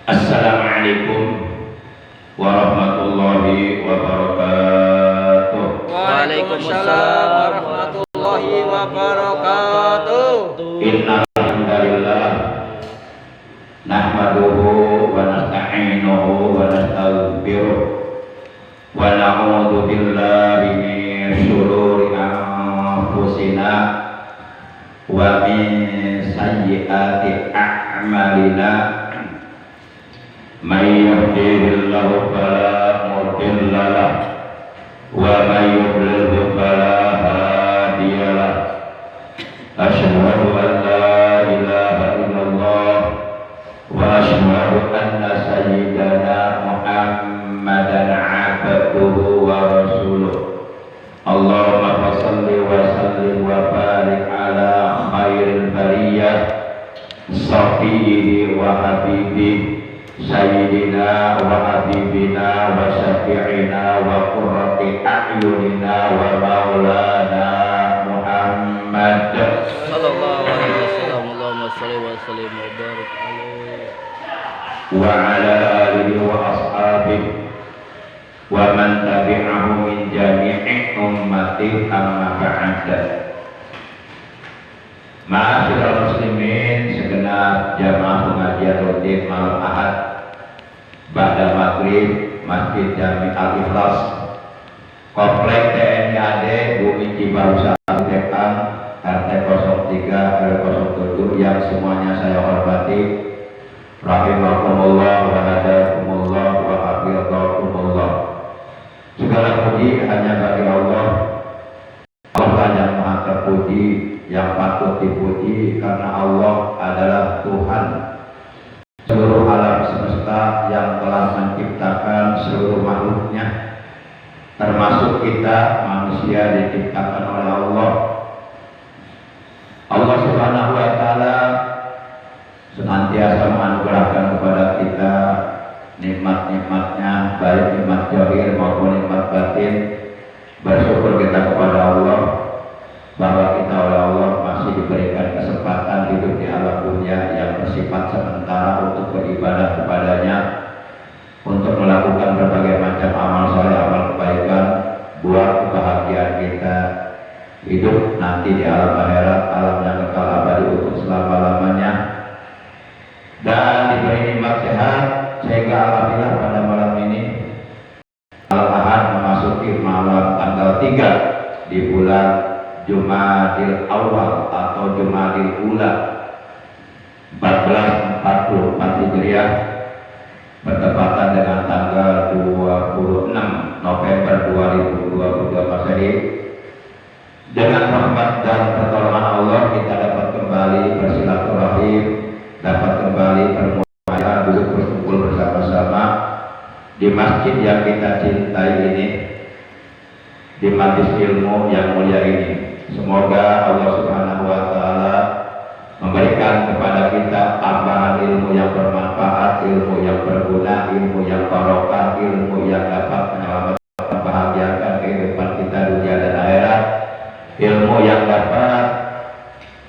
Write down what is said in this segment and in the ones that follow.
Assalamualaikum warahmatullahi wabarakatuh. Waalaikumsalam warahmatullahi wabarakatuh. Innal hamdalillah nahmaduhu wa nasta'inuhu wa nastaghfiruh wa na'udzu billahi min shururi anfusina wa min sayyiati a'malina. May yahdihillahu fala mudilla lahu wa may yudlil fala hadiya lahu. Asyhadu an la ilaha illallah wa asyhadu anna sayyidana Muhammadan abduhu wa rasuluh. Allahumma shalli wa sallim wa barik ala khairil bariyah safihi wa habibihi Sayyidina wa habibina wa syafi'ina wa qurrati a'yunina wa maulana Muhammad Sallallahu alaihi wasallam. Allahumma shalli wa sallim wa barik alaihi wa ala alihi wa ashabihi wa man tabi'ahu min jami'i ummati amma ba'da. Ma'asyiral muslimin, segenap jamaah pengajian rutin malam Ahad ba'da maghrib Masjid Jami Al-Ikhlas Komplek TNI AD Bumi Cibarusah Tekang RT 03 RW 07 yang semuanya saya hormati. Rahimakumullah wa hadakumullah wa hafizakumullah. Segala puji hanya bagi Allah, Allah yang maha terpuji, yang patut dipuji, karena Allah adalah Tuhan seluruh alam semesta yang telah menciptakan seluruh makhluknya, termasuk kita manusia diciptakan oleh Allah. Allah Subhanahu wa Ta'ala senantiasa menganugerahkan kepada kita nikmat-nikmatnya, baik nikmat zahir maupun nikmat batin. Bersyukur kita kepada Allah bahwa kita oleh Allah masih diberikan kesempatan hidup di alam dunia yang bersifat sementara untuk beribadah kepadanya, untuk melakukan berbagai macam amal soleh, amal kebaikan buat kebahagiaan kita hidup nanti di alam akhirat, alam yang kekal abadi untuk selama-lamanya, dan diberi nikmat sehat sehingga alhamdulillah pada malam ini malam Ahad memasuki malam tanggal 3 di bulan Jumadil Awal atau Jumadil Ula 1444 Hijriah, bertepatan dengan tanggal 26 November 2022 Masehi. Dengan rahmat dan pertolongan Allah kita dapat kembali bersilaturahim, dapat kembali bermuamalah, duduk berkumpul bersama-sama di masjid yang kita cintai ini, di majelis ilmu yang mulia ini. Semoga Allah Subhanahu wa Ta'ala memberikan kepada kita tambahan ilmu yang bermanfaat, ilmu yang berguna, ilmu yang barokah, ilmu yang dapat menyelamatkan, membahagiakan kehidupan kita dunia dan akhirat, ilmu yang dapat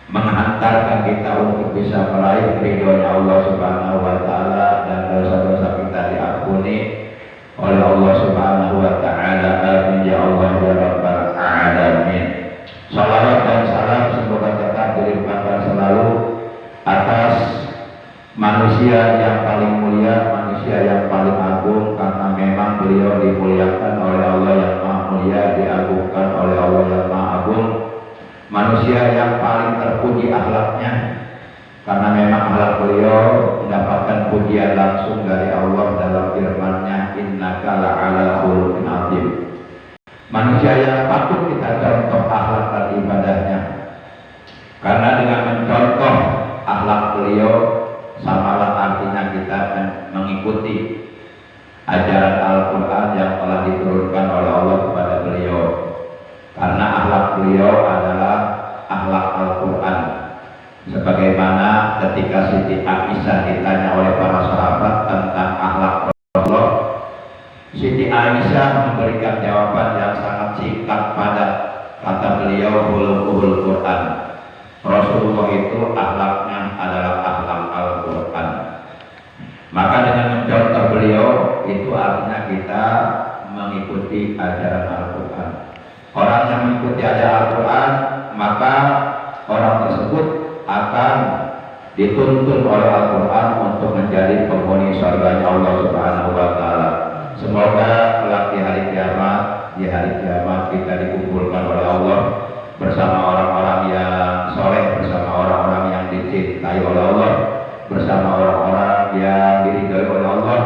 menghantarkan kita untuk bisa meraih ridhonya Allah Subhanahu wa Ta'ala dan dosa-dosa kita diampuni oleh Allah Subhanahu wa Ta'ala. Amin ya Allah ya Rabbal alamin. Salawat dan salam semoga tetap dilimpahkan selalu atas manusia yang paling mulia, manusia yang paling agung, karena memang beliau dimuliakan oleh Allah yang maha mulia, diagungkan oleh Allah yang maha agung. Manusia yang paling terpuji akhlaknya, karena memang akhlak beliau mendapatkan pujian langsung dari Allah dalam firman-Nya, innaka la'ala khuluqin azim. Manusia yang patut kita contoh akhlak dan ibadahnya, karena dengan mencontoh akhlak beliau samalah artinya kita mengikuti ajaran Al-Quran yang telah diturunkan oleh Allah kepada beliau, karena akhlak beliau adalah akhlak Al-Quran. Sebagaimana ketika Siti Aisyah ditanya oleh para sahabat tentang akhlak Rasulullah, Siti Aisyah memberikan jawaban yang sangat singkat padat. Kata beliau, khuluqul Quran. Rasulullah itu akhlaknya adalah akhlak Al-Quran. Maka hendaknya kita mengikuti ajaran Al-Quran. Orang yang mengikuti ajaran Al-Quran, maka orang tersebut akan dituntun oleh Al-Quran untuk menjadi penghuni surganya Allah Subhanahu wa Ta'ala. Semoga kelak di hari kiamat kita dikumpulkan oleh Allah bersama orang-orang yang soleh, bersama orang-orang yang dicintai oleh Allah, bersama orang-orang yang diridhai oleh Allah,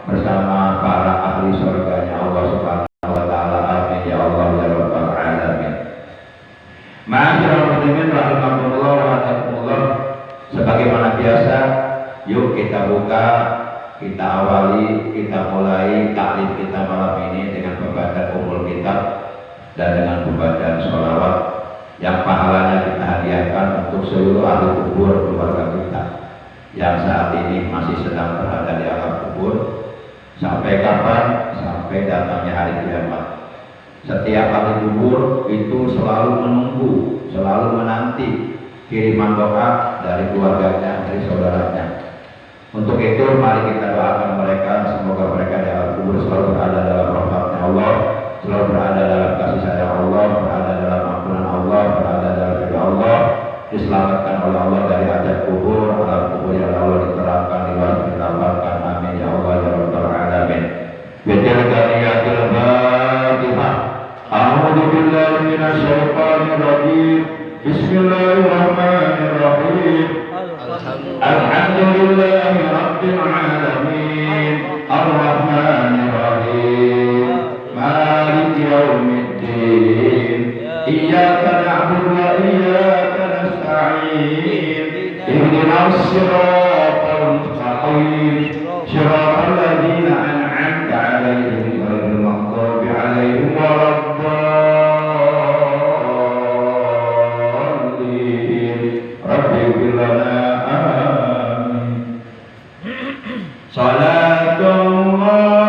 bersama para ahli surganya Allah Subhanahu wa Ta'ala. Amin ya Allah ya rabbal alamin. Ma'asyiral muslimin rahimakumullah wa rahmatullah. Sebagaimana biasa, yuk kita buka, kita awali, kita mulai taklim kita malam ini dengan pembacaan umul kitab dan dengan pembacaan sholawat yang pahalanya kita hadiahkan untuk seluruh ahli kubur keluarga kita yang saat ini masih sedang berada di alam kubur. Sampai kapan? Sampai datangnya hari kiamat. Setiap ahli kubur itu selalu menunggu, selalu menanti kiriman doa dari keluarganya, dari saudaranya. Untuk itu mari kita doakan mereka, semoga mereka di alam kubur selalu berada dalam rahmatnya Allah, selalu berada dalam kasih sayang Allah, berada dalam ampunan Allah, berada dalam ridha Allah, diselamatkan oleh Allah dari azab kubur, alam kubur yang Allah diterangkan, dilapangkan. Amin ya Allah ya rabbal alamin. Bitilkaniyatil Fatihah. A'udzu billahi minasy syaithanir rajim. Bismillahirrahmanirrahim. Alhamdulillahi rabbil alamin. Ar-Rahmanir Rahim. Maliki yaumiddin. Iyyaka na'budu wa iyyaka nasta'in. Ihdinas siratal mustaqim. Siratal ladzina an'amta 'alaihim ghairil maghdubi 'alaihim waladdallin. Rabbighfir lana. Amin. Salatullah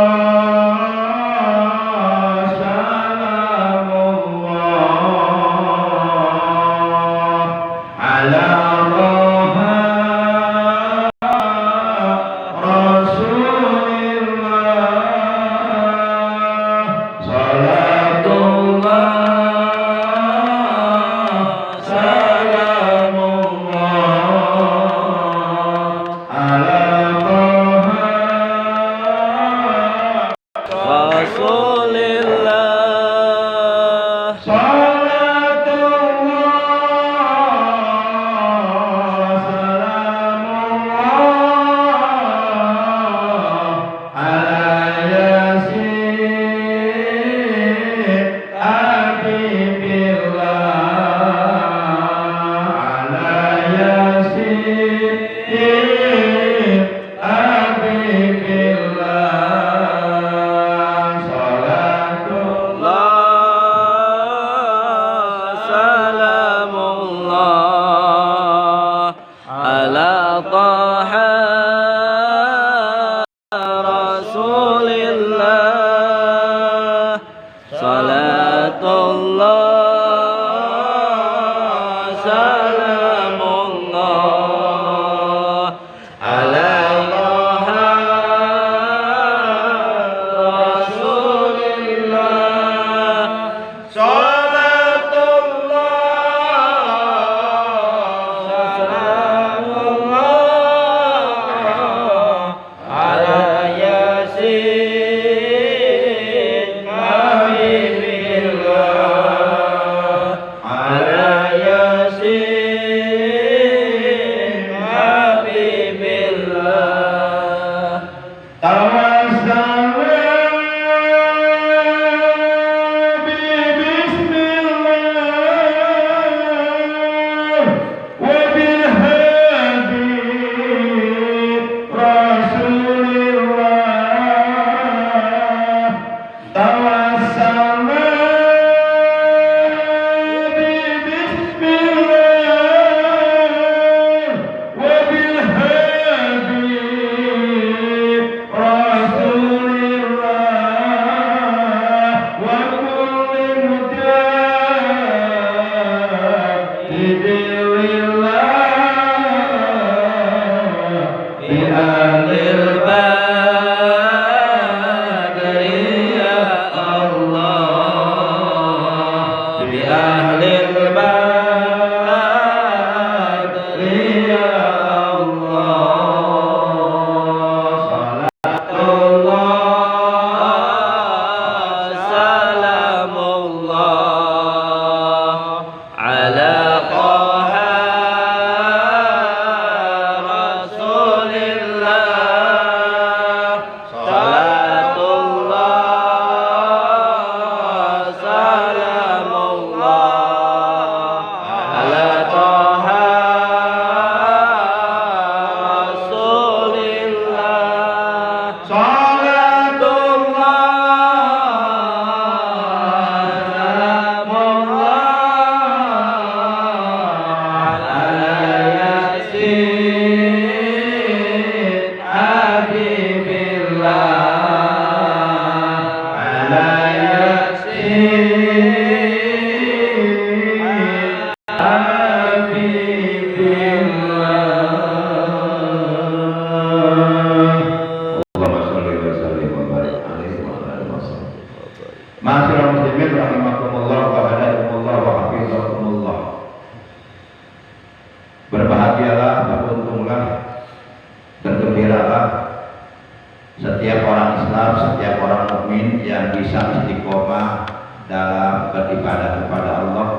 berharap setiap orang mukmin yang bisa istiqomah dalam beribadah kepada Allah,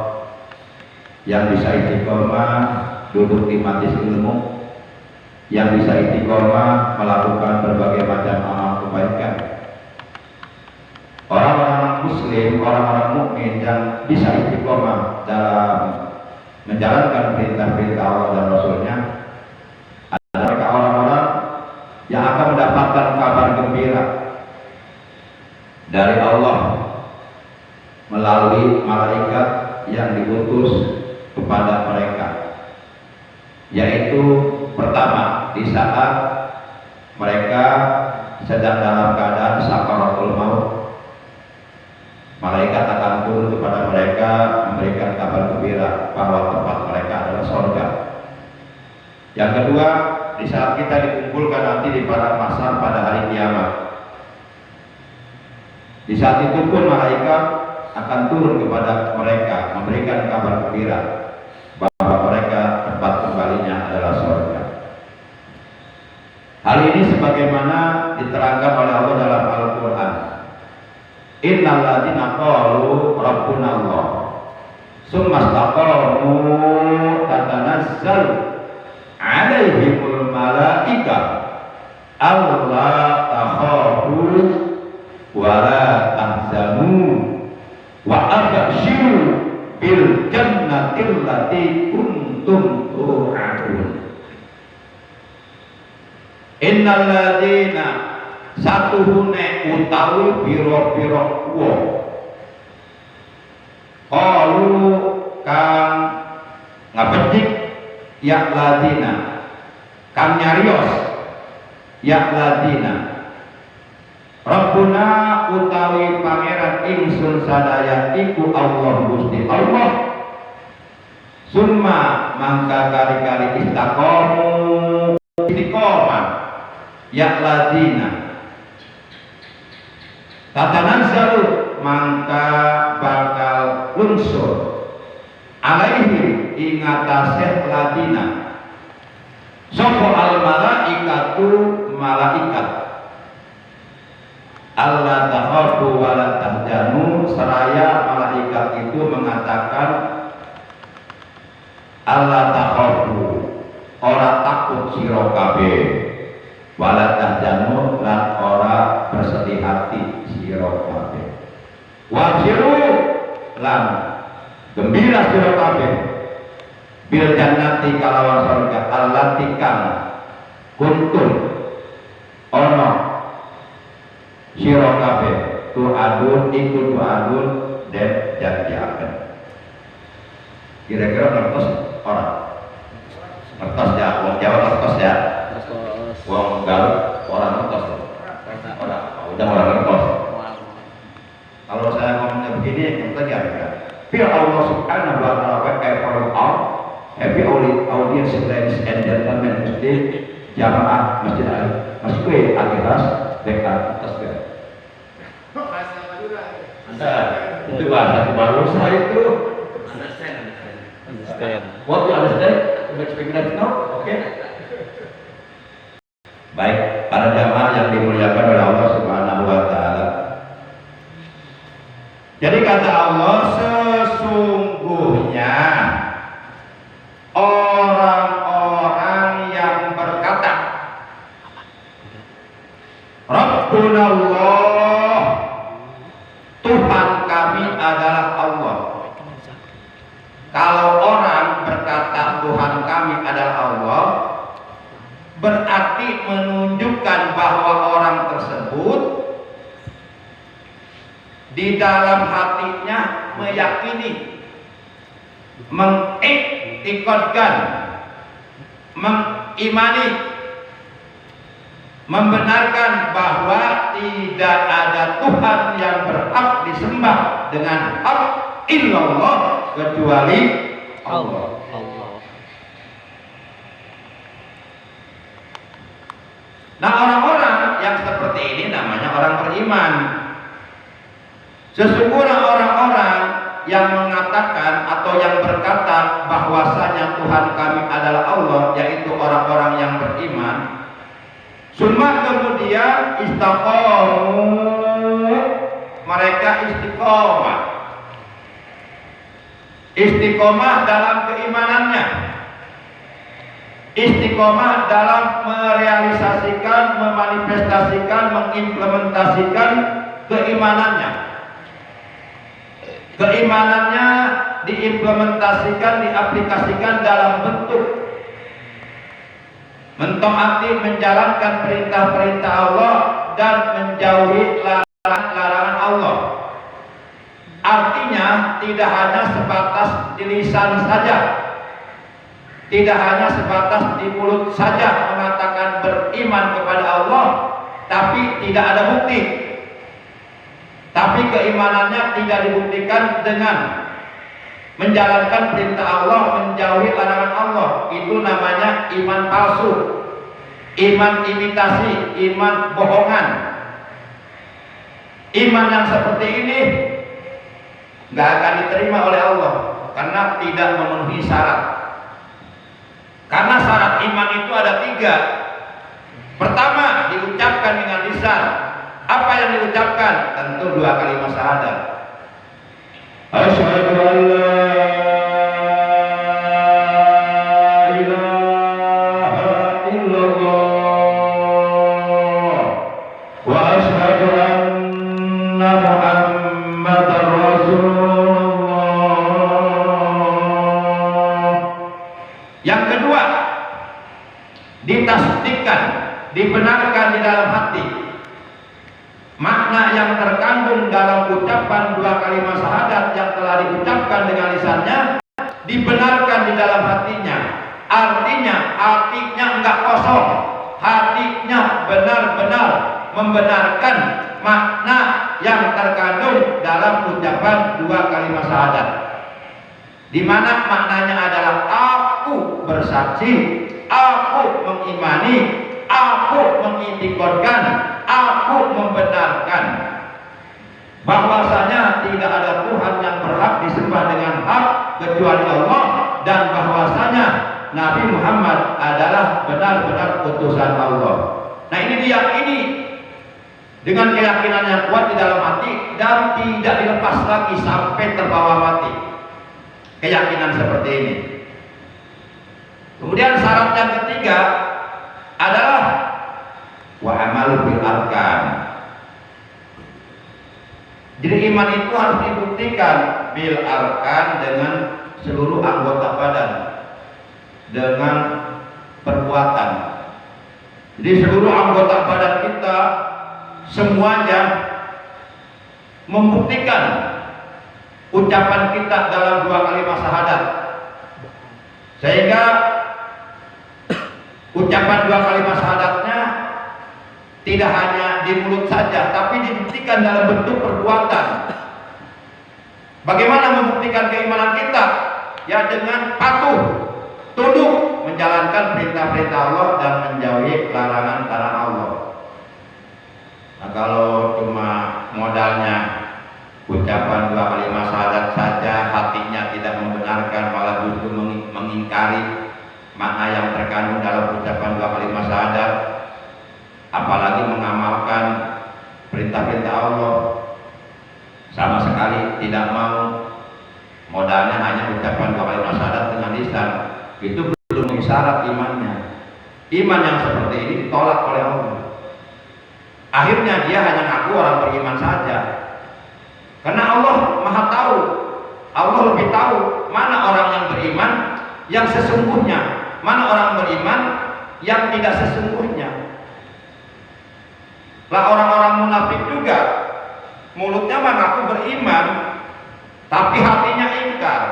yang bisa istiqomah duduk di majelis ilmu, yang bisa istiqomah melakukan berbagai macam amal kebaikan. Orang-orang muslim, orang-orang mukmin yang bisa istiqomah dalam menjalankan perintah-perintah Allah dan Rasulnya adalah mereka orang-orang yang akan mendapatkan kabar gembira dari Allah melalui malaikat yang diutus kepada mereka, yaitu pertama di saat mereka sedang dalam keadaan sakaratul maut, malaikat akan turun kepada mereka memberikan kabar gembira bahwa tempat mereka adalah surga. Yang kedua, di saat kita dikumpulkan nanti di padang mahsyar pada hari kiamat, di saat itu pun malaikat akan turun kepada mereka memberikan kabar gembira bahwa mereka tempat kembalinya adalah surga. Hal ini sebagaimana diterangkan oleh Allah dalam Al-Quran. Innal ladzina qalu rabbuna Allah tsumma istaqamu tatanazzalu 'alaihimul malaikah alla takhafu wa la tahzanu wa abshiru bil jannati allati kuntum tu'adun. Innal ladzina satuhune utawi pira-pira wong qalu kang ngabedik ya ladina kang nyarios ya ladina Rabbuna utawi pangeran ingsun sadaya iku Allah Gusti Allah summa mangka kari-kari istaqamu istiqomah ya ladina tatanazzalu mangka bakal unsur alaihi ingatase ladina sapa al malaikatu malaikat Allah takhafu wa la tahzanu, seraya malaikat itu mengatakan Allah takhafu ora takut sira kabeh wa la tahzanu lan ora bersedih hati sira kabeh wabshiru lan gembira sira kabeh bil jannati kalawan surga allati kang kuntum ana sira kabeh tu'adun iku tu'adun dan janjiaken. Kira-kira ngertos orang? Ngertos ya, wong Jawa ngertos ya. Wong Garut orang ngertos. Orang, udah orang ngertos. Kalau saya ngomongnya begini, yang tadi apa? Feel Allah Subhanahu wa Taala for all happy audience ladies and gentlemen masjid jamaah masjid Masjid Al-Ikhlas dekat atas ya. Anda itu bahasa baru saya itu understand. What you understand? You speak that now? Okay. Baik, para jamaah yang dimuliakan oleh Allah Subhanahu wa Taala. Jadi kata Allah, sesungguhnya orang-orang yang berkata Rabbuna Allah, Tuhan kami adalah Allah. Kalau orang berkata Tuhan kami adalah Allah, berarti menunjukkan bahwa orang tersebut di dalam hatinya meyakini, mengiktikadkan, mengimani, membenarkan bahwa tidak ada Tuhan yang berhak disembah dengan hak illallah kecuali Allah. Nah, orang-orang yang seperti ini namanya orang beriman. Sesungguhnya orang-orang yang mengatakan atau yang berkata bahwasanya Tuhan kami adalah Allah, yaitu orang-orang yang beriman, Summa kemudian istaqamu, mereka istiqomah. Istiqomah dalam keimanannya, istiqomah dalam merealisasikan, memanifestasikan, mengimplementasikan keimanannya. Keimanannya diimplementasikan, diaplikasikan dalam bentuk mentaati, menjalankan perintah-perintah Allah dan menjauhi larangan-larangan Allah. Artinya tidak hanya sebatas di lisan saja, tidak hanya sebatas di mulut saja mengatakan beriman kepada Allah, tapi tidak ada bukti. Tapi keimanannya tidak dibuktikan dengan menjalankan perintah Allah, menjauhi larangan Allah. Itu namanya iman palsu, iman imitasi, iman bohongan. Iman yang seperti ini nggak akan diterima oleh Allah karena tidak memenuhi syarat. Karena syarat iman itu ada 3. Pertama, diucapkan dengan lisan. Apa yang diucapkan? Tentu 2 kalimat syahadat. Asyhadu an la ilaha illallah wa asyhadu anna Muhammadar Rasulullah. Yang kedua, ditasdikkan, dibenarkan di dalam hati. Makna yang terkandung dalam ucapan 2 kalimat syahadat yang telah diucapkan dengan lisannya dibenarkan di dalam hatinya. Artinya hatinya enggak kosong, hatinya benar-benar membenarkan makna yang terkandung dalam ucapan 2 kalimat syahadat. Di mana maknanya adalah aku bersaksi, aku mengimani, aku mengitikadkan, aku membenarkan bahwasanya tidak ada Tuhan yang berhak disembah dengan hak kecuali Allah, dan bahwasanya Nabi Muhammad adalah benar-benar utusan Allah. Nah, ini diyakini dengan keyakinan yang kuat di dalam hati dan tidak dilepas lagi sampai terbawa mati. Keyakinan seperti ini. Kemudian syarat yang ketiga adalah wa amalu bil arkan. Jadi iman itu harus dibuktikan bil arkan dengan seluruh anggota badan, dengan perbuatan. Jadi seluruh anggota badan kita semuanya membuktikan ucapan kita dalam 2 kalimat syahadat, sehingga ucapan 2 kalimat syahadatnya tidak hanya di mulut saja, tapi dibuktikan dalam bentuk perbuatan. Bagaimana membuktikan keimanan kita? Ya dengan patuh, tunduk menjalankan perintah-perintah Allah dan menjauhi larangan-larangan Allah. Nah, kalau cuma modalnya ucapan 2 kalimat syahadat saja, hatinya tidak membenarkan, malah justru mengingkari makna yang terkandung dalam ucapan 2 kalimat syahadat, apalagi mengamalkan perintah-perintah Allah, sama sekali tidak mau, modalnya hanya ucapan 2 kalimat syahadat dengan lisan, itu belum syarat imannya. Iman yang seperti ini ditolak oleh Allah. Akhirnya dia hanya ngaku orang beriman saja. Karena Allah Maha tahu, Allah lebih tahu mana orang yang beriman yang sesungguhnya, mana orang beriman yang tidak sesungguhnya. Lah orang-orang munafik juga mulutnya mengaku beriman, tapi hatinya ingkar.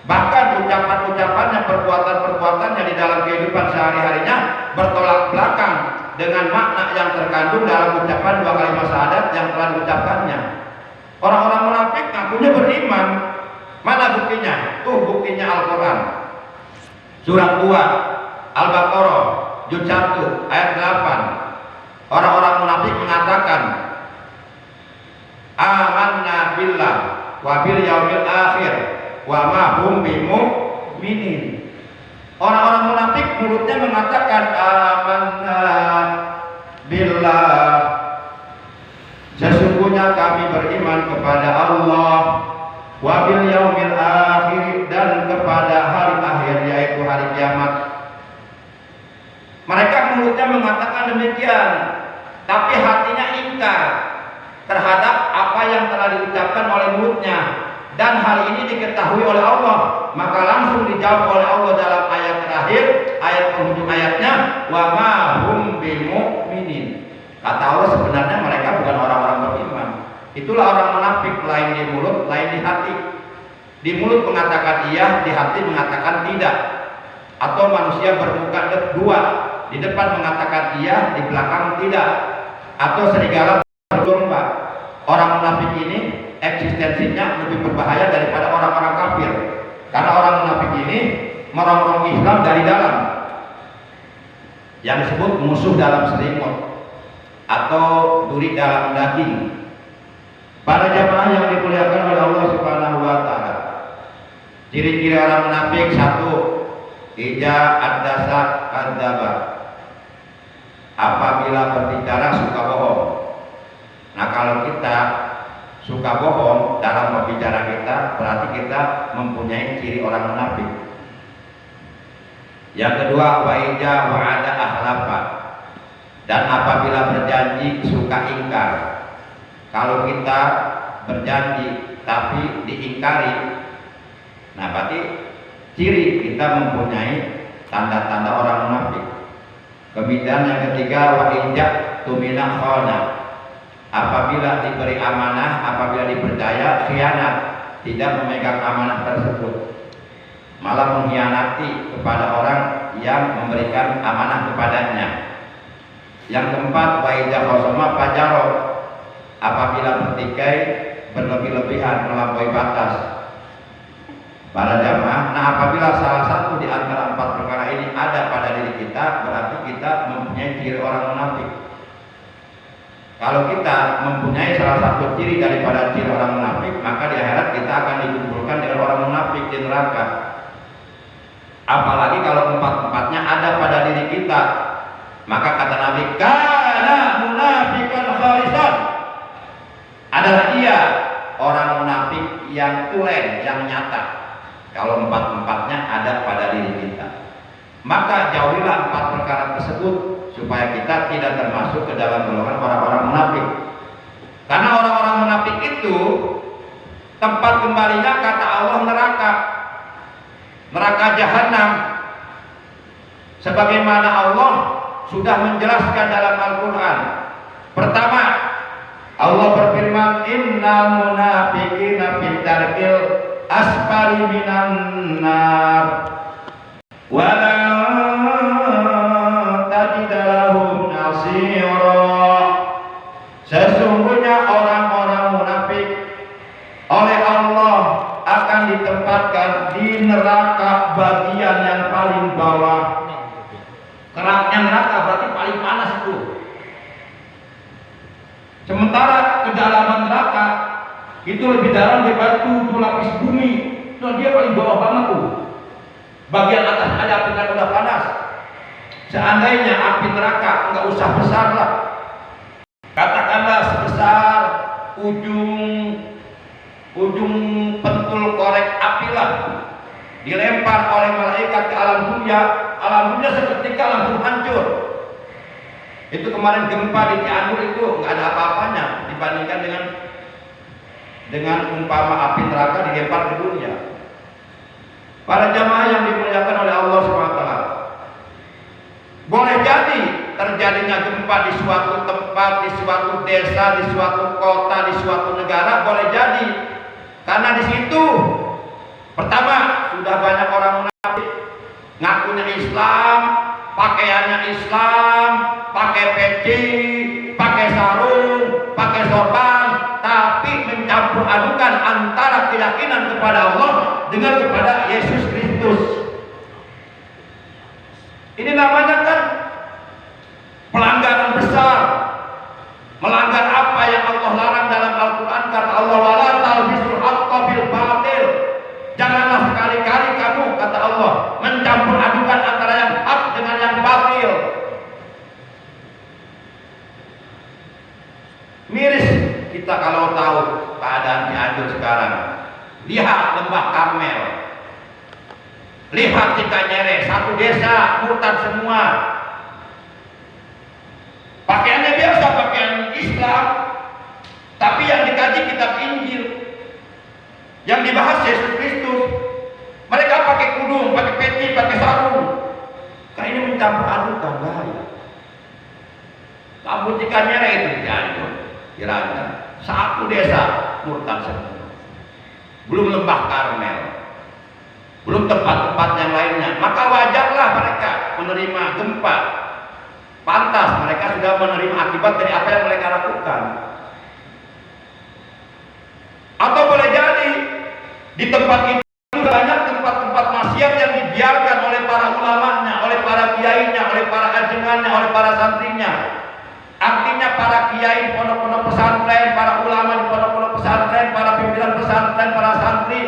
Bahkan ucapan-ucapannya, perbuatan-perbuatannya di dalam kehidupan sehari-harinya bertolak belakang dengan makna yang terkandung dalam ucapan 2 kalimat syahadat yang telah diucapkannya. Orang-orang munafik ngakunya beriman. Mana buktinya? Tuh buktinya Al-Quran. Surat 2 Al-Baqarah juz 1 ayat 8. Orang-orang munafik mengatakan amanna billah wa bil yaumil akhir wa ma hum bimu'minin. Orang-orang munafik mulutnya mengatakan amanna billah, sesungguhnya kami beriman kepada Allah, wa bil yaumil akhir, dan kepada hari akhir yaitu hari kiamat. Mereka mulutnya mengatakan demikian, tapi hatinya ingkar terhadap apa yang telah diucapkan oleh mulutnya, dan hal ini diketahui oleh Allah. Maka langsung dijawab oleh Allah dalam ayat terakhir, ayat penghujung ayatnya, wa ma hum bimu'minin. Kata Allah, sebenarnya mereka bukan orang-orang beriman. Itulah orang munafik, lain di mulut, lain di hati. Di mulut mengatakan iya, di hati mengatakan tidak. Atau manusia bermuka dua, di depan mengatakan iya, di belakang tidak. Atau serigala berdomba. Orang munafik ini eksistensinya lebih berbahaya daripada orang-orang kafir. Karena orang munafik ini merongrong Islam dari dalam, yang disebut musuh dalam selimut atau duri dalam daging. Para jamaah yang dimuliakan oleh Allah Subhanahu wa taala, ciri-ciri orang munafik: satu, ija ad-dasa kadzdzaba, apabila berbicara suka bohong. Nah, kalau kita suka bohong dalam berbicara kita, berarti kita mempunyai ciri orang munafik. Yang kedua, wa ija wa'ada akhlafa, dan apabila berjanji suka ingkar. Kalau kita berjanji tapi diingkari, nah berarti ciri kita mempunyai tanda-tanda orang munafik. Kemudian yang ketiga, wa injak tumina khana, apabila diberi amanah, apabila dipercaya, khianat, tidak memegang amanah tersebut, malah mengkhianati kepada orang yang memberikan amanah kepadanya. Yang keempat, wa idza khasama fajaro, apabila bertikai berlebih-lebihan, melampaui batas. Para jamaah, nah apabila salah satu di antara empat perkara ini ada pada diri kita, berarti kita mempunyai ciri orang munafik. Kalau kita mempunyai salah satu ciri daripada ciri orang munafik, maka di akhirat kita akan dikumpulkan dengan orang munafik di neraka. Apalagi kalau empat-empatnya ada pada diri kita, maka kata Nabi, kana munafiqan khalisan, adalah dia orang munafik yang tulen, yang nyata. Kalau empat-empatnya ada pada diri kita, maka jauhilah empat perkara tersebut supaya kita tidak termasuk ke dalam golongan orang-orang munafik. Karena orang-orang munafik itu tempat kembalinya, kata Allah, neraka, neraka jahanam. Sebagaimana Allah sudah menjelaskan dalam Al-Quran. Pertama, Allah berfirman, innal munafiqina fid darkil asfali minan nar wa la tajid lahum nasira. Sesungguhnya orang-orang munafik oleh Allah akan ditempatkan di neraka bagian yang paling bawah. Keraknya neraka berarti paling panas itu. Sementara kedalaman neraka itu lebih dalam daripada 7 lapis bumi. Nah, dia paling bawah banget tuh. Bagian atas ada api neraka udah panas. Seandainya api neraka nggak usah besar lah, katakanlah sebesar ujung pentul korek api lah, dilempar oleh malaikat ke alam dunia seketika langsung hancur. Itu kemarin gempa di Cianjur itu nggak ada apa-apanya dibandingkan dengan umpama api neraka dilempar ke dunia. Para jamaah yang dimuliakan oleh Allah SWT, boleh jadi terjadinya gempa di suatu tempat, di suatu desa, di suatu kota, di suatu negara, boleh jadi karena di situ pertama sudah banyak orang munafik, ngakunya Islam, pakaiannya Islam, pakai peci, pakai sarung, pakai sorban, tapi mencampur adukan antara keyakinan kepada Allah dengan kepada Yesus Kristus. Ini namanya kan pelanggaran besar, melanggar apa yang Allah larang dalam Al-Quran. Kata Allah, wala talbisul haqqa bil batil, janganlah sekali-kali kamu, kata Allah, mencampur adukan antara yang hak dengan yang batil. Kita kalau tahu keadaan Cianjur sekarang, lihat Lembah Karmel, lihat Cikanyere, satu desa murtad semua. Pakaiannya biasa, pakaian Islam, tapi yang dikaji kitab Injil, yang dibahas Yesus Kristus. Mereka pakai kudung, pakai peci, pakai sarung. Karena ini mencampur adukan, bahaya. Kampung Cikanyere itu di Cianjur, kira-kira satu desa murtad semua. Belum Lembah Karmel, belum tempat-tempat yang lainnya. Maka wajarlah mereka menerima gempa. Pantas mereka sudah menerima akibat dari apa yang mereka lakukan. Atau boleh jadi di tempat itu banyak tempat-tempat maksiat yang dibiarkan oleh para ulamanya, oleh para kiainya, oleh para ajengannya, oleh para santrinya. Artinya para kiai pondok-pondok pesantren, para ulama di pondok-pondok pesantren, para pimpinan pesantren, para santri,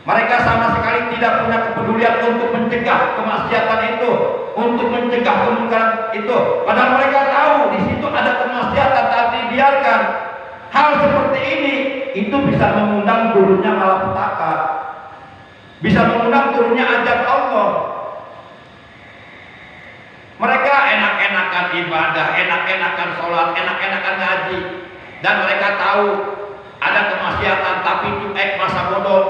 mereka sama sekali tidak punya kepedulian untuk mencegah kemaksiatan itu, untuk mencegah kemungkaran itu. Padahal mereka tahu di situ ada kemaksiatan, tapi biarkan. Hal seperti ini itu bisa mengundang turunnya malapetaka, bisa mengundang turunnya azab Allah. Mereka enak-enakan ibadah, enak-enakan sholat, enak-enakan ngaji, dan mereka tahu ada kemaksiatan tapi cuek, masa bodoh.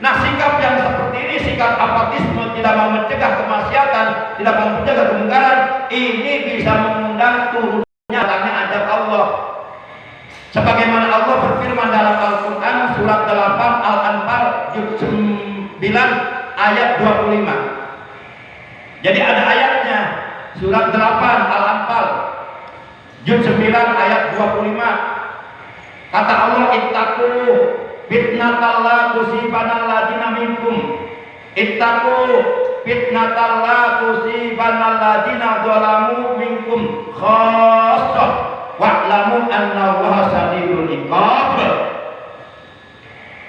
Nah, sikap yang seperti ini, sikap apatisme, tidak mau mencegah kemaksiatan, tidak mau mencegah kemungkaran, ini bisa mengundang turunnya azab Allah. Sebagaimana Allah berfirman dalam Al-Quran surat 8 Al-Anfal juz 9 ayat 25. Jadi ada ayatnya, surat 8 Al-Anfal juz 9 ayat 25. Kata Allah, ittaqu fitnatal la tusibanal ladina minkum. Ittaqu fitnatal la tusibanal ladina zalamu minkum khassah wa'lamu annallaha shadidul iqab.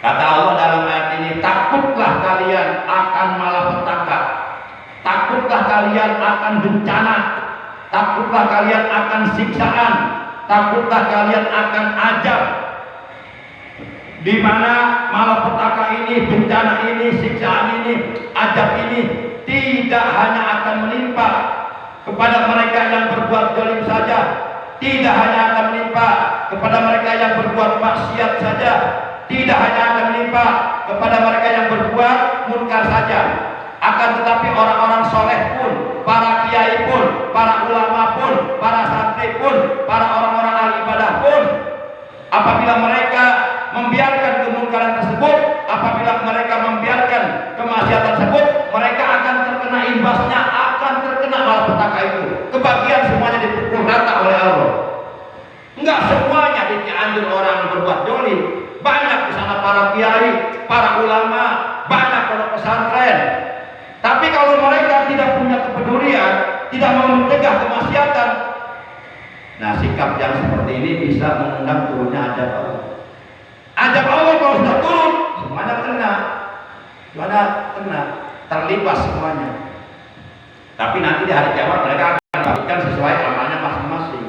Kata Allah dalam ayat ini, takutlah kalian akan malapetaka, takutlah kalian akan bencana, takutlah kalian akan siksaan, takutlah kalian akan azab, di mana malapetaka ini, bencana ini, siksaan ini, azab ini tidak hanya akan menimpa kepada mereka yang berbuat zalim saja, tidak hanya akan menimpa kepada mereka yang berbuat maksiat saja, tidak hanya akan menimpa kepada mereka yang berbuat munkar saja, akan tetapi orang-orang soleh pun, para kiai pun, para ulama pun, para santri pun, para orang-orang ahli ibadah pun, apabila mereka membiarkan kemungkaran tersebut, apabila mereka membiarkan kemaksiatan tersebut, mereka akan terkena imbasnya, akan terkena malapetaka itu. Kebagian semuanya dipukul rata oleh Allah. Enggak semuanya di Cianjur orang berbuat dolim. Banyak di sana para kiai, para ulama, banyak pondok pesantren. Tapi kalau mereka tidak punya kepedulian, tidak mau mencegah kemaksiatan, nah sikap yang seperti ini bisa mengundang turunnya azab Allah. Azab Allah kalau sudah turun, semuanya kena, terlibat semuanya. Tapi nanti di hari kiamat mereka akan bagikan sesuai amalnya masing-masing.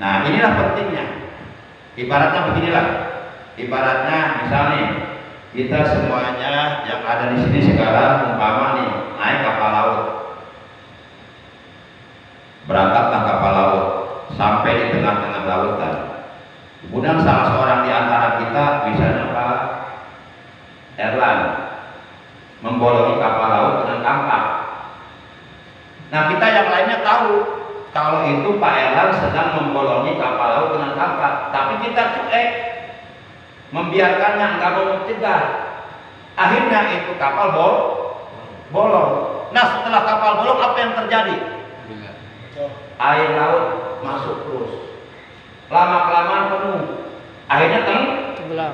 Nah, inilah pentingnya. Ibaratnya beginilah. Ibaratnya misalnya kita semuanya yang ada di sini sekarang umpama nih naik kapal laut. Berangkatlah kapal laut sampai di tengah-tengah lautan. Kemudian salah seorang di antara kita, misalnya Pak Erlan, membolongi kapal laut dengan kampak. Nah, kita yang lainnya tahu kalau itu Pak Erlan sedang membolongi kapal laut dengan kampak, tapi kita cuek, membiarkannya, nggak mau mencegah. Akhirnya itu kapal bolong. Nah, setelah kapal bolong apa yang terjadi? Air laut masuk terus. Lama-kelamaan penuh. Akhirnya tenggelam.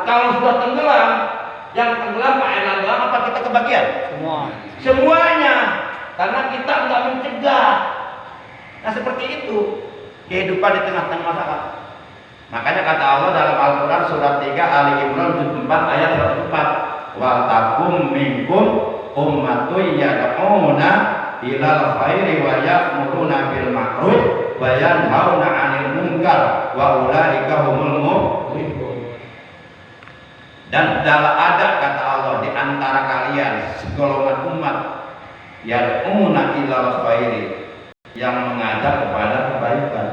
Kalau sudah tenggelam, yang tenggelam Pak Erlan doang apa kita kebagian? Semuanya. Karena kita nggak mencegah. Nah, seperti itu kehidupan di tengah-tengah masyarakat. Makanya kata Allah dalam Al-Quran surat 3 Ali Imran juz 4 ayat 104, wa takum minkum ummatun yad'una ilal khairi wa ya'muruna bil ma'ruf wa yanhauna 'anil munkar wa ulaika humul muflihun. Dan adalah ada kata Allah di antara kalian segolongan umat yad'una ilal khairi, yang mengajak kepada kebaikan,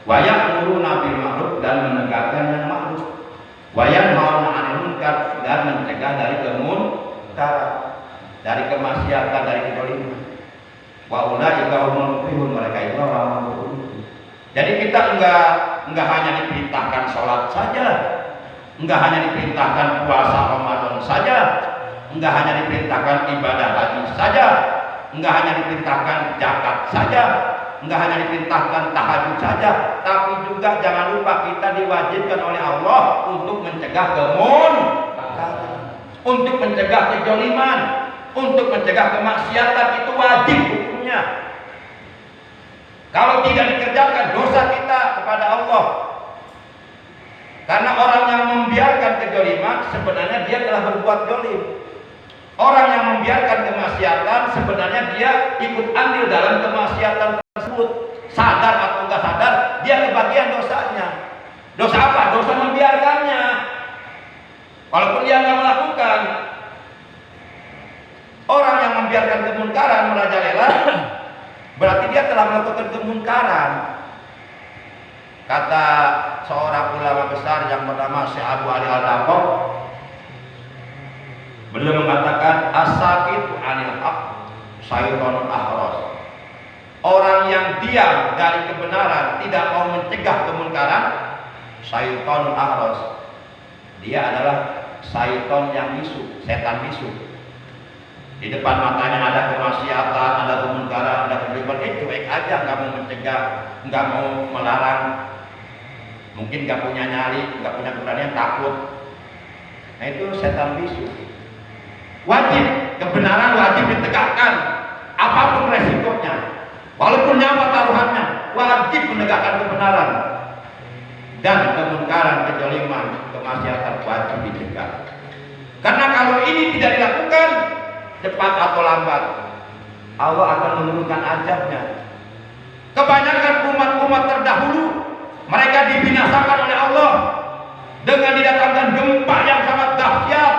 wa ya'muruna bil ma'ruf, dan menegakkan yang ma'ruf, wa yanhauna 'anil munkar, dan mencegah dari kemunkaran, dari kemaksiatan, dari kedzaliman. Wa ulaika humul muflihun, mereka itu orang-orang beruntung. Jadi kita enggak hanya diperintahkan sholat saja, enggak hanya diperintahkan puasa Ramadan saja, enggak hanya diperintahkan ibadah haji saja, enggak hanya diperintahkan zakat saja, enggak hanya diperintahkan tahajud saja, tapi juga jangan lupa kita diwajibkan oleh Allah untuk mencegah kemunkaran, untuk mencegah kedzaliman, untuk mencegah kemaksiatan. Itu wajib hukumnya. Kalau tidak dikerjakan, dosa kita kepada Allah. Karena orang yang membiarkan kedzaliman sebenarnya dia telah berbuat zalim. Orang yang membiarkan kemaksiatan sebenarnya dia ikut andil dalam kemaksiatan tersebut. Sadar atau enggak sadar, dia kebagian dosanya. Dosa apa? Dosa membiarkannya. Walaupun dia enggak melakukan. Orang yang membiarkan kemunkaran merajalela, berarti dia telah melakukan kemunkaran. Kata seorang ulama besar yang bernama Syekh Abu Ali Al-Daqaq, beliau mengatakan as-sakitu 'anil haq syaitonun ahras. Orang yang diam dari kebenaran, tidak mau mencegah kemunkaran, syaitonun ahras. Dia adalah syaiton yang bisu, setan bisu. Di depan matanya ada kemaksiatan, ada kemunkaran, ada kedzaliman, cuek aja, nggak mau mencegah, nggak mau melarang. Mungkin nggak punya nyali, nggak punya keberanian, takut. Nah itu setan bisu. Wajib, kebenaran wajib ditegakkan, apapun resikonya, walaupun nyawa taruhannya, wajib menegakkan kebenaran. Dan kemunkaran, kedzaliman, kemaksiatan wajib dicegah. Karena kalau ini tidak dilakukan, cepat atau lambat Allah akan menurunkan azabnya. Kebanyakan umat-umat terdahulu mereka dibinasakan oleh Allah dengan didatangkan gempa yang sangat dahsyat,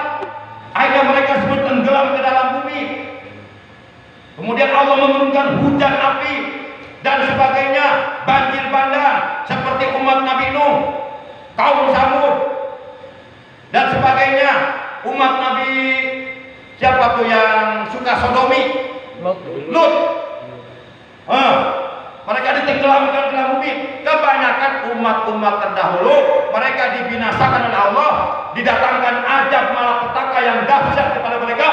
akhirnya mereka semua tenggelam ke dalam bumi. Kemudian Allah menurunkan hujan api dan sebagainya, banjir bandang seperti umat Nabi Nuh, kaum Samud dan sebagainya, umat Nabi siapa tuh yang suka sodomi? Lut. Mereka ditenggelamkan ke dalam bumi. Kebanyakan umat-umat terdahulu mereka dibinasakan oleh Allah, didatangkan azab malapetaka yang dahsyat kepada mereka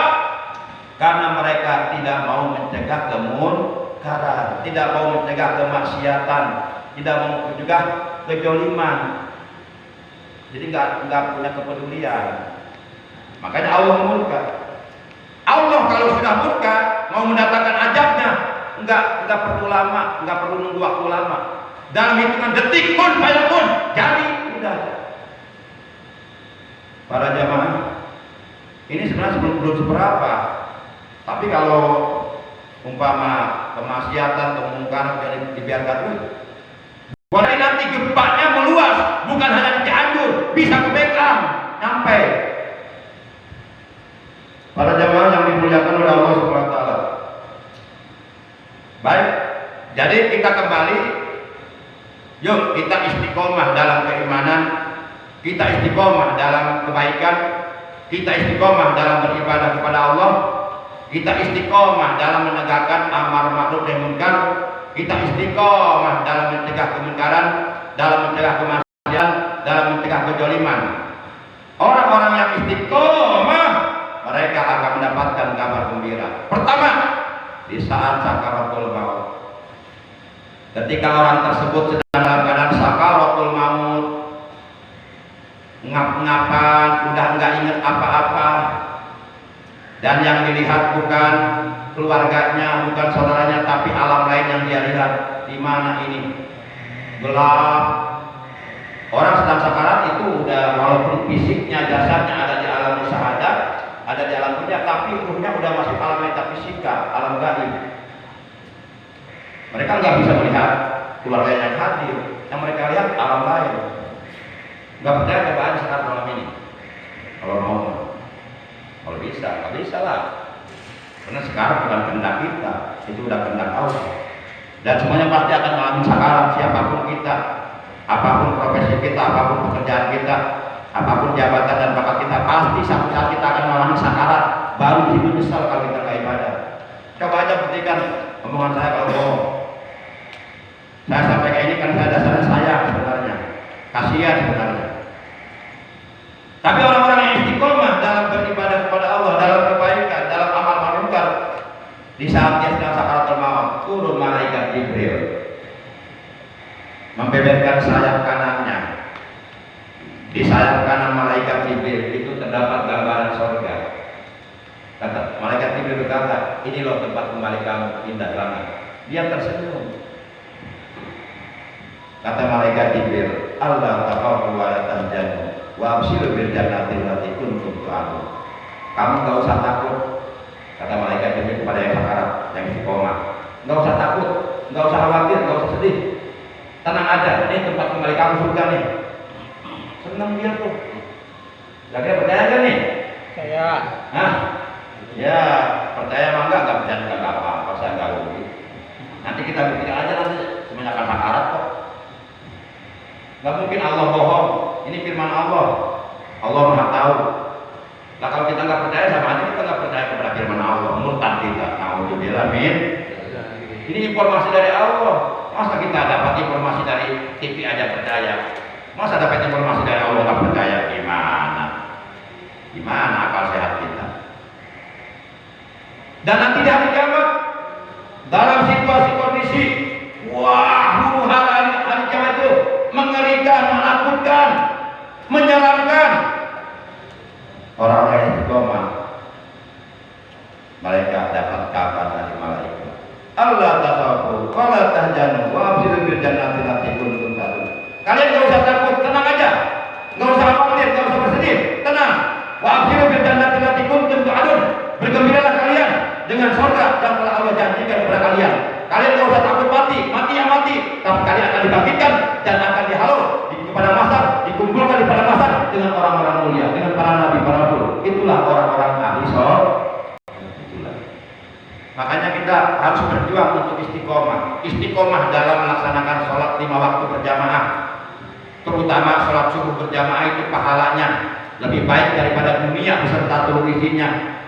karena mereka tidak mau mencegah kemunkaran, tidak mau mencegah kemaksiatan, tidak mau mencegah kedzaliman. Jadi nggak punya kepedulian. Makanya Allah murka. Allah kalau sudah murka mau mendatangkan azabnya, enggak perlu lama, enggak perlu nunggu waktu lama. Dalam hitungan detik pun jadi udah. Para jamaah, ini sebenarnya belum seberapa. Tapi kalau umpama kemaksiatan, kemungkaran dari dibiarkan boleh nanti gempanya meluas, bukan hanya di Cianjur, bisa ke Bekam, sampai. Para jamaah yang dimuliakan oleh Allah Subhanahu wa taala. Baik, jadi kita kembali, yuk kita istiqomah dalam keimanan, kita istiqomah dalam kebaikan, kita istiqomah dalam beribadah kepada Allah, kita istiqomah dalam menegakkan amar ma'ruf nahi munkar, kita istiqomah dalam mencegah kemunkaran, dalam mencegah kemaksiatan, dalam mencegah kedzaliman. Orang-orang yang istiqomah mereka akan mendapatkan kabar gembira. Pertama, di saat sakaratul maut. Ketika orang tersebut sedang dalam keadaan sakaratul maut, ngap-ngapan, udah nggak ingat apa-apa, dan yang dilihat bukan keluarganya, bukan saudaranya, tapi alam lain yang dia lihat. Di mana ini? Gelap. Orang sedang sakarat itu udah, walaupun fisiknya, jasadnya ada di alam musyahadah, ada di alam dunia, tapi ruhnya udah masuk alam metafisika, alam gaib. Mereka nggak bisa melihat keluarga yang hadir, Yang mereka lihat alam lain. Nggak percaya coba aja sekarang malam ini. Kalau mau, kalau bisa, nggak bisa lah. Karena sekarang bukan kehendak kita, itu udah kehendak Allah. Dan semuanya pasti akan mengalami sakarat, siapapun kita, apapun profesi kita, apapun pekerjaan kita, apapun jabatan dan bakat kita, pasti satu saat kita akan mengalami sakarat. Baru itu nyesal kalau kita nggak ibadah. Coba aja perhatikan omongan saya kalau bohong. Saya sampaikan ini kan saya dasarnya saya sebenarnya, kasihan sebenarnya. Tapi orang-orang yang istiqomah dalam beribadah kepada Allah, dalam kebaikan, dalam amal mungkar, di saat dia sedang sakaratul maut, turun malaikat Jibril, membeberkan sayap kanannya. Di sayap kanan malaikat Jibril itu terdapat gambaran surga. Kata malaikat Jibril berkata, ini loh tempat kembali kamu, indah langit. Dia tersenyum. Kata malaikat Jibril, Allah taqaw wa la tahzanu wa abshiru bil jannati allati kuntum tu'adun. Kamu enggak usah takut, kata malaikat Jibril kepada yang sakarat, yang istiqomah. Enggak usah takut, enggak usah khawatir, enggak usah sedih. Tenang aja, ini tempat kembali kamu surga nih. Senang dia tuh. Lagi percaya kan nih? Saya. Hah? Ya, percaya mah enggak percaya enggak apa-apa, saya enggak rugi. Nanti kita buktikan aja nanti semuanya akan sakarat kok. Gak mungkin Allah bohong. Ini firman Allah. Allah Maha tahu. Nah kalau kita nggak percaya sama aja kita nggak percaya kepada firman Allah. Murtad kita. Nauzubillah min. Ini informasi dari Allah. Masa kita dapat informasi dari TV aja percaya? Masa dapat informasi dari Allah nggak percaya? Gimana? Gimana akal sehat kita? Dan nanti di hari kiamat dalam situasi kondisi wah huru hara hari kiamat itu mengerikan, menakutkan, menyeramkan. Orang-orang yang istiqomah, mereka dapat kabar dari malaikat. Allah takhafu wa la tahzanu wa abshiru bil jannati allati kuntum tu'adun. Kalian enggak usah takut, tenang aja. Enggak usah khawatir, enggak usah bersedih, tenang. Wa abshiru bil jannati allati kuntum tu'adun. Bergembiralah kalian dengan surga yang telah Allah janjikan kepada kalian. Kalian tidak usah takut mati, mati yang mati, tapi kalian akan dibangkitkan dan akan dihalau kepada mahsyar, dikumpulkan di pada mahsyar dengan orang-orang mulia, dengan para nabi, para rasul. Itulah orang-orang ahli surga. Itulah. Makanya kita harus berjuang untuk istiqomah. Istiqomah dalam melaksanakan sholat 5 waktu berjamaah, terutama sholat subuh berjamaah itu pahalanya lebih baik daripada dunia beserta seluruh isinya.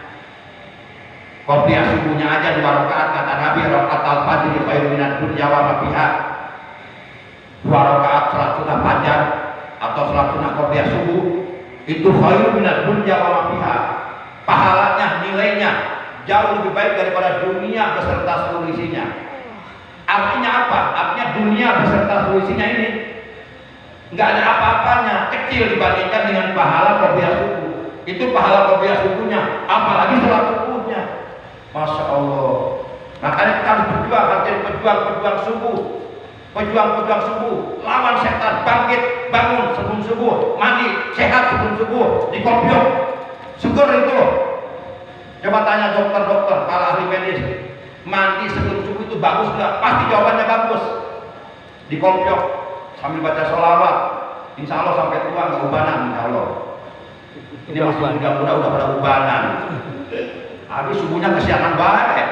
Qobliyah subuhnya aja 2 rakaat kata Nabi, rakaat al-fajr khairun minad dunya wa ma fiha. 2 rakaat salat sunnah fajar atau salat sunnah qobliyah subuh itu khairun minad dunya wa ma fiha. Pahalanya, nilainya jauh lebih baik daripada dunia beserta seluruh isinya. Artinya apa? Artinya dunia beserta seluruh isinya ini nggak ada apa-apanya, kecil dibandingkan dengan pahala qobliyah subuh. Itu pahala qobliyah subuhnya, apalagi salat subuhnya. Masya Allah. Makanya kita harus berjuang, harus jadi pejuang subuh, pejuang subuh, lawan setan, bangkit, bangun sebelum subuh, mandi, sehat sebelum subuh, dikopiok, syukur itu. Coba tanya dokter-dokter, para ahli medis, mandi sebelum subuh itu bagus nggak? Pasti jawabannya bagus. Dikopiok sambil baca sholawat, insya Allah sampai tua nggak ubanan, insya Allah. Ini masih muda-muda udah pada ubanan. Habis subuhnya kesiangan baik.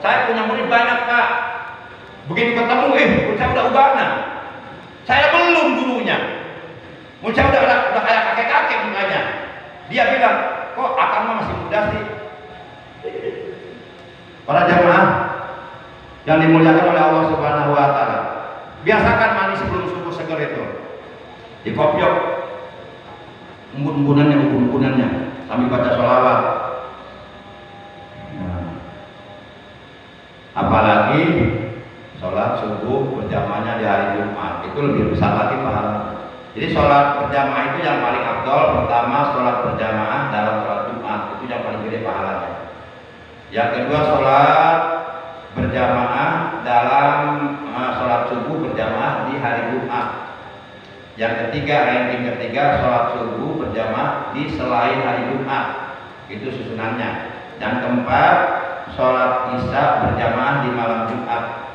Saya punya murid banyak Pak. Begitu ketemu, saya udah ubanan. Saya belum gurunya. Saya udah kayak kakek-kakek mukanya. Dia bilang, kok akang masih muda sih? Para jamaah yang dimuliakan oleh Allah Subhanahu Wa Taala, biasakan mandi sebelum subuh seger itu. Dikopiok, embun-embunannya. Kami baca sholawat. Nah, apalagi sholat subuh berjamaahnya di hari Jumat itu lebih besar lagi pahala. Jadi sholat berjamaah itu yang paling afdol. Pertama sholat berjamaah dalam sholat Jumat itu yang paling gede pahalanya. Yang kedua sholat berjamaah dalam sholat subuh berjamaah di hari Jumat. Yang ketiga, ranking ketiga, sholat subuh berjamaah di selain hari Jumat. Itu susunannya. Yang keempat, sholat isya berjamaah di malam Jumat.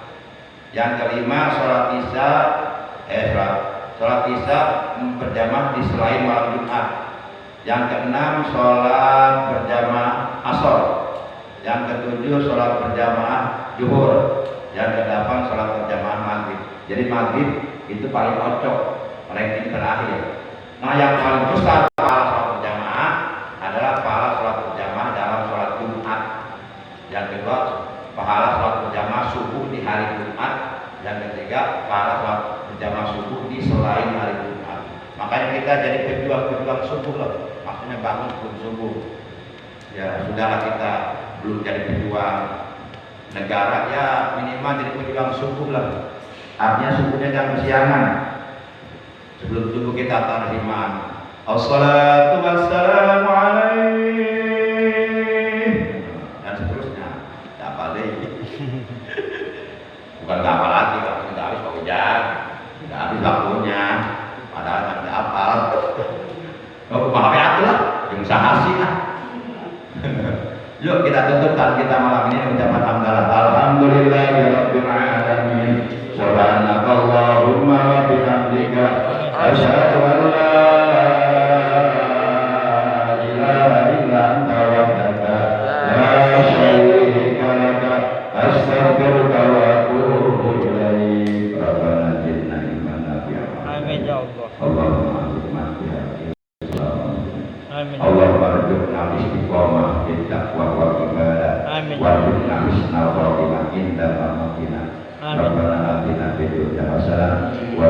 Yang kelima sholat isya sholat isya berjamaah di selain malam Jumat. Yang keenam sholat berjamaah asar. Yang ketujuh sholat berjamaah zuhur. Yang kedelapan sholat berjamaah maghrib. Jadi maghrib itu paling cocok, ranking terakhir. Nah, yang paling besar pahala sholat berjamaah adalah pahala sholat berjamaah dalam sholat Jumat. Yang kedua, pahala sholat berjamaah subuh di hari Jumat. Yang ketiga, pahala sholat berjamaah subuh di selain hari Jumat. Makanya kita jadi pejuang subuh loh. Maksudnya bangun sebelum subuh. Ya sudahlah, kita belum jadi pejuang negara, ya minimal jadi pejuang subuh lah. Artinya subuhnya jangan kesiangan. Sebelum subuh kita tarhiman. Assalatu wassalamu alaihi dan seterusnya. Tak apa deh. Bukan tak apa lagi, kalau sudah habis Pak Ujang, sudah habis waktunya. Padahal tidak apa. Oh, maaf ya aku lah, yang sahasi lah. Yuk kita tutupkan kita malam ini ucapan hamdalah. Alhamdulillahirabbil alamin. Subhanakallahumma wa bihamdika asyhadu an la ilaha illa anta wahdaka la syarika laka astaghfiruka wa atubu ilaik. Rabbana zidna ilman nafi'an. Amin ya Allah. Allahumma aghfir Amin. Allahumma arzuqna istiqamah fid taqwa wal ibadah. Amin. Warzuqna husnal khatimah inda mautina. Amin. Rabbana atina fid dunya hasanah wa